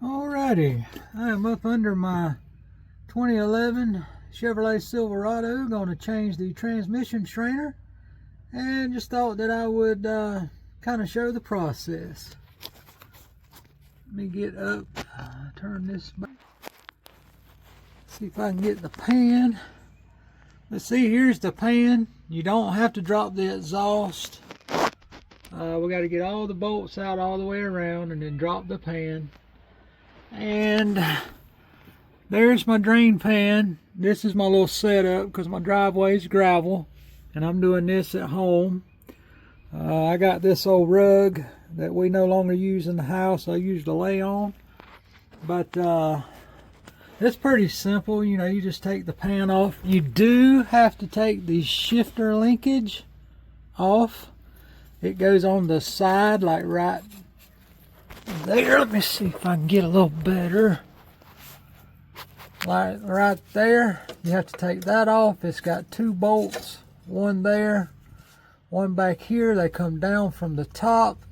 Alrighty, I am up under my 2011 Chevrolet Silverado, going to change the transmission strainer, and just thought that I would kind of show the process. Let me get up, turn this back, see if I can get the pan. Let's see, here's the pan. You don't have to drop the exhaust. We got to get all the bolts out all the way around and then drop the pan. And there's my drain pan. This is my little setup because my driveway is gravel and I'm doing this at home. I got this old rug that we no longer use in the house. I used to lay on, but it's pretty simple. You know, you just take the pan off. You do have to take the shifter linkage off. It goes on the side, like right there. Let me see if I can get a little better. Like right there, you have to take that off. It's got two bolts, one there, one back here. They come down from the top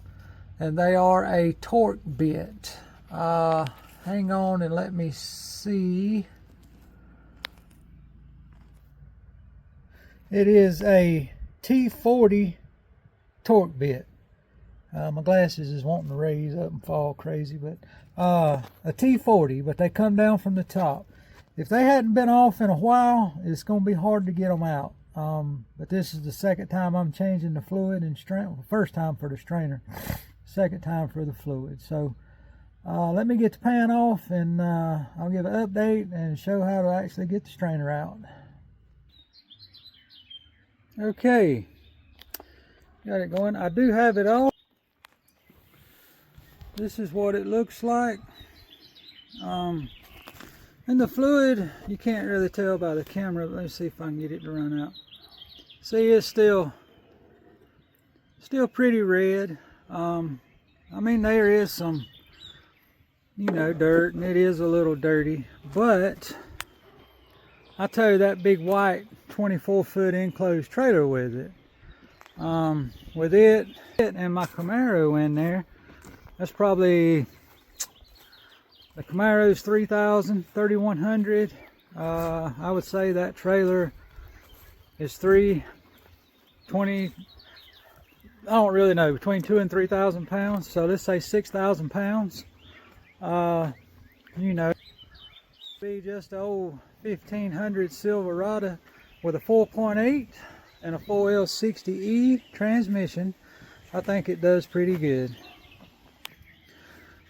and they are a torque bit. Hang on and let me see. It is a T40 torque bit. My glasses is wanting to raise up and fall crazy, but a T40, but they come down from the top. If they hadn't been off in a while, it's going to be hard to get them out. But this is the second time I'm changing the fluid and strainer. First time for the strainer, second time for the fluid. So let me get the pan off and I'll give an update and show how to actually get the strainer out. Okay, got it going. I do have it off. This is what it looks like. And the fluid, you can't really tell by the camera. Let me see if I can get it to run out. See, it's still pretty red. I mean, there is some, you know, dirt, and it is a little dirty, but I tell you, that big white 24-foot enclosed trailer with it, and my Camaro in there, that's probably, the Camaro's 3,000, 3,100. I would say that trailer is 320, I don't really know, between 2,000 and 3,000 pounds. So let's say 6,000 pounds. You know, be just an old 1500 Silverado with a 4.8 and a 4L60E transmission. I think it does pretty good.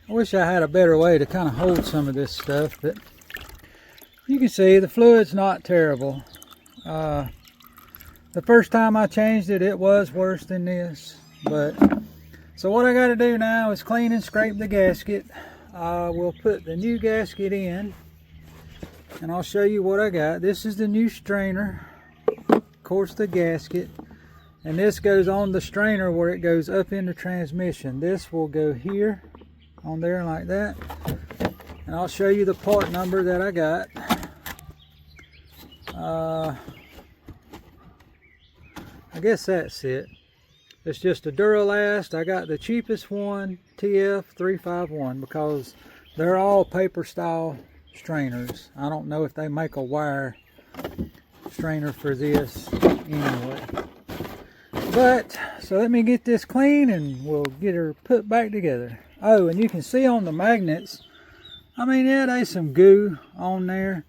I wish I had a better way to kind of hold some of this stuff, but you can see the fluid's not terrible. The first time I changed it, it was worse than this. But so what I got to do now is clean and scrape the gasket. We'll put the new gasket in, and I'll show you what I got. This is the new strainer, of course, the gasket, and this goes on the strainer where it goes up in the transmission. This will go here on there like that, and I'll show you the part number that I got. I guess that's it. It's just a Duralast. I got the cheapest one, TF351, because they're all paper style strainers. I don't know if they make a wire strainer for this anyway. But so let me get this clean and we'll get her put back together. Oh, and you can see on the magnets, I mean, yeah, there's some goo on there,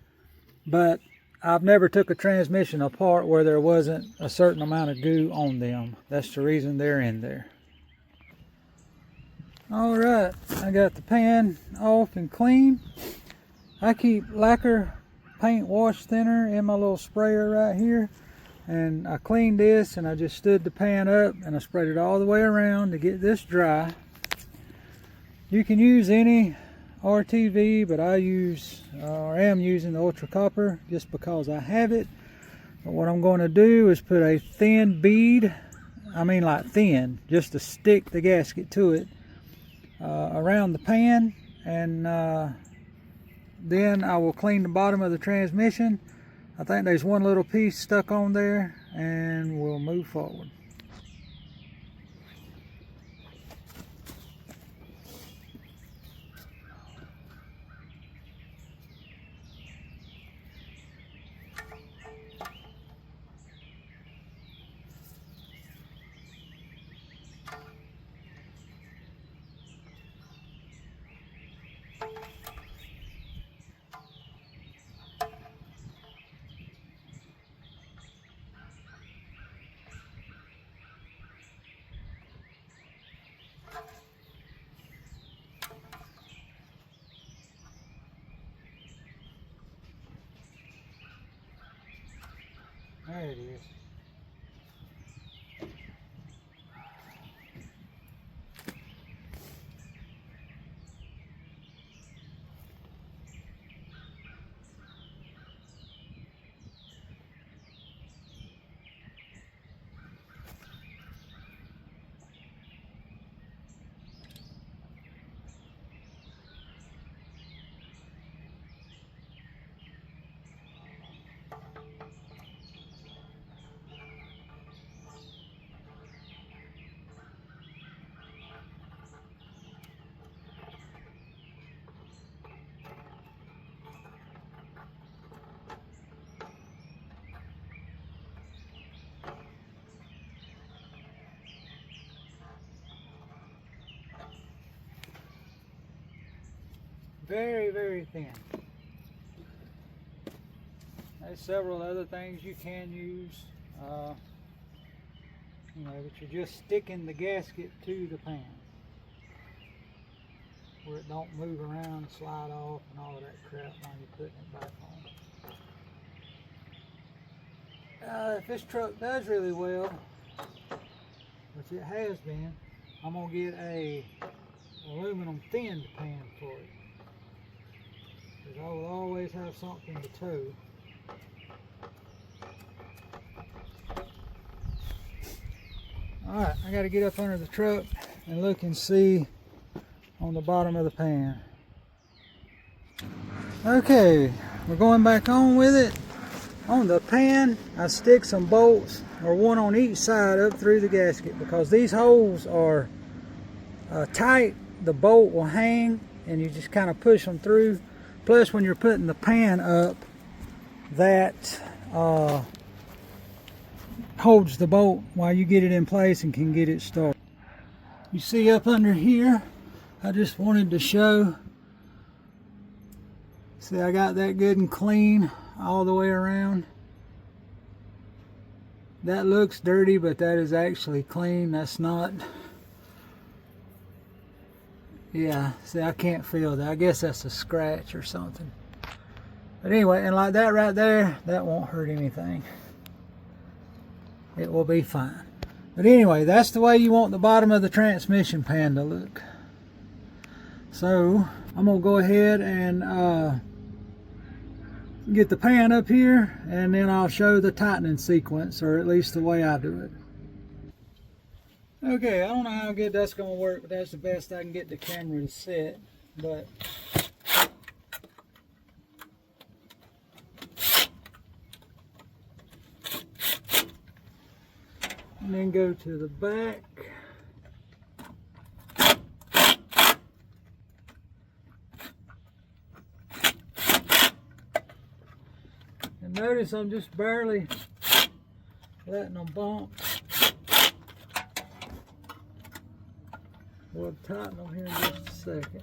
but I've never took a transmission apart where there wasn't a certain amount of goo on them. That's the reason they're in there. All right, I got the pan off and clean. I keep lacquer paint wash thinner in my little sprayer right here, and I cleaned this and I just stood the pan up and I sprayed it all the way around to get this dry. You can use any RTV, but I use or am using the Ultra Copper just because I have it. But what I'm going to do is put a thin bead, I mean like thin, just to stick the gasket to it, around the pan, and then I will clean the bottom of the transmission. I think there's one little piece stuck on there, and we'll move forward. There it is. Very, very thin. There's several other things you can use, you know, but you're just sticking the gasket to the pan where it don't move around, slide off, and all of that crap while you're putting it back on. If this truck does really well, which it has been, I'm gonna get a aluminum thinned pan for it. Because I will always have something to tow. Alright, I got to get up under the truck and look and see on the bottom of the pan. Okay, we're going back on with it. On the pan, I stick some bolts, or one on each side, up through the gasket, because these holes are tight. The bolt will hang and you just kind of push them through. Plus, when you're putting the pan up, that holds the bolt while you get it in place and can get it started. You see up under here, I just wanted to show. See, I got that good and clean all the way around. That looks dirty, but that is actually clean. That's not. Yeah, see, I can't feel that. I guess that's a scratch or something. But anyway, and like that right there, that won't hurt anything. It will be fine. But anyway, that's the way you want the bottom of the transmission pan to look. So, I'm going to go ahead and get the pan up here, and then I'll show the tightening sequence, or at least the way I do it. Okay, I don't know how good that's going to work, but that's the best I can get the camera to set. But and then go to the back. And notice I'm just barely letting them bump. We'll tighten them here in just a second.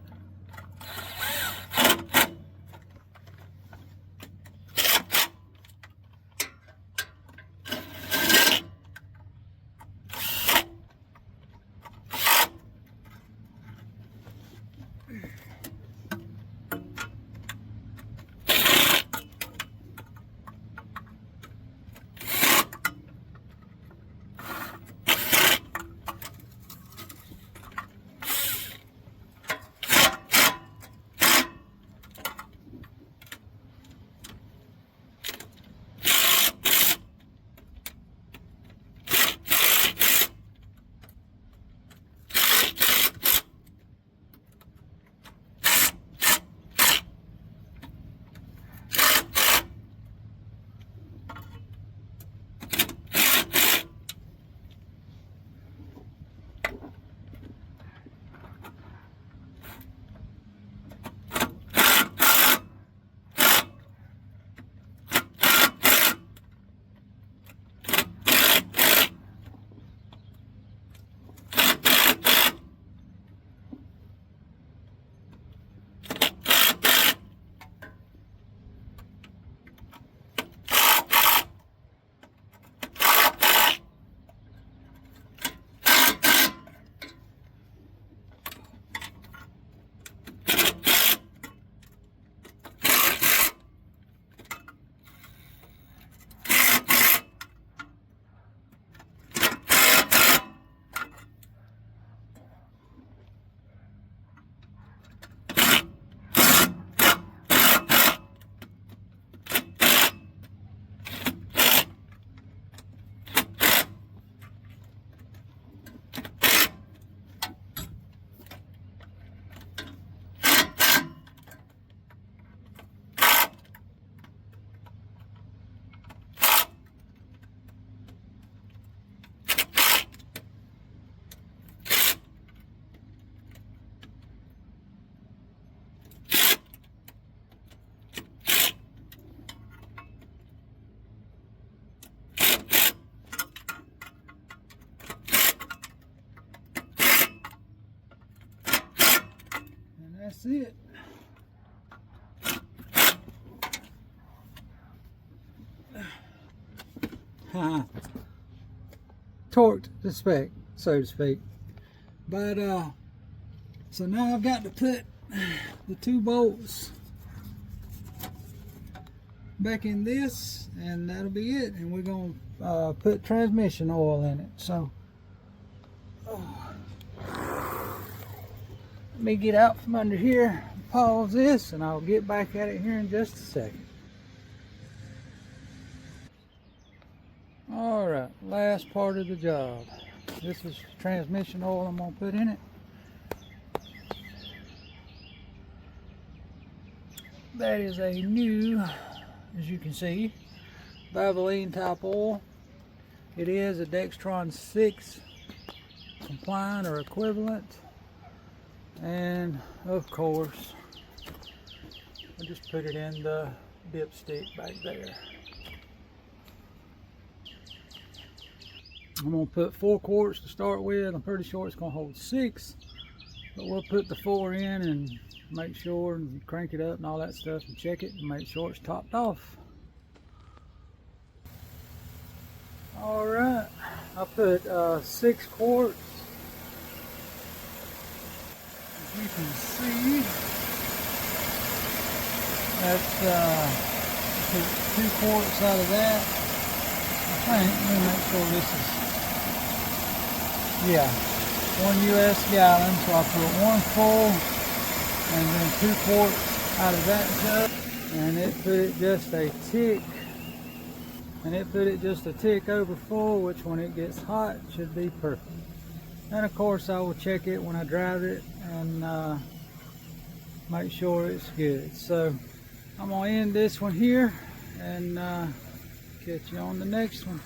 That's it. Torqued to spec, so to speak. But so now I've got to put the 2 bolts back in this, and that'll be it. And we're gonna put transmission oil in it. So let me get out from under here, pause this, and I'll get back at it here in just a second. Alright, last part of the job. This is transmission oil I'm going to put in it. That is a new, as you can see, Valvoline type oil. It is a Dextron 6 compliant or equivalent. And of course, I just put it in the dipstick back there. I'm going to put 4 quarts to start with. I'm pretty sure it's going to hold 6, but we'll put the 4 in and make sure and crank it up and all that stuff and check it and make sure it's topped off. Alright, I put 6 quarts. As you can see, that's put 2 quarts out of that. I think, let me make sure this is, yeah, 1 US gallon. So I put 1 full and then 2 quarts out of that jug, and it put it just a tick, over full, which when it gets hot should be perfect. And of course I will check it when I drive it and make sure it's good. So I'm gonna end this one here and catch you on the next one.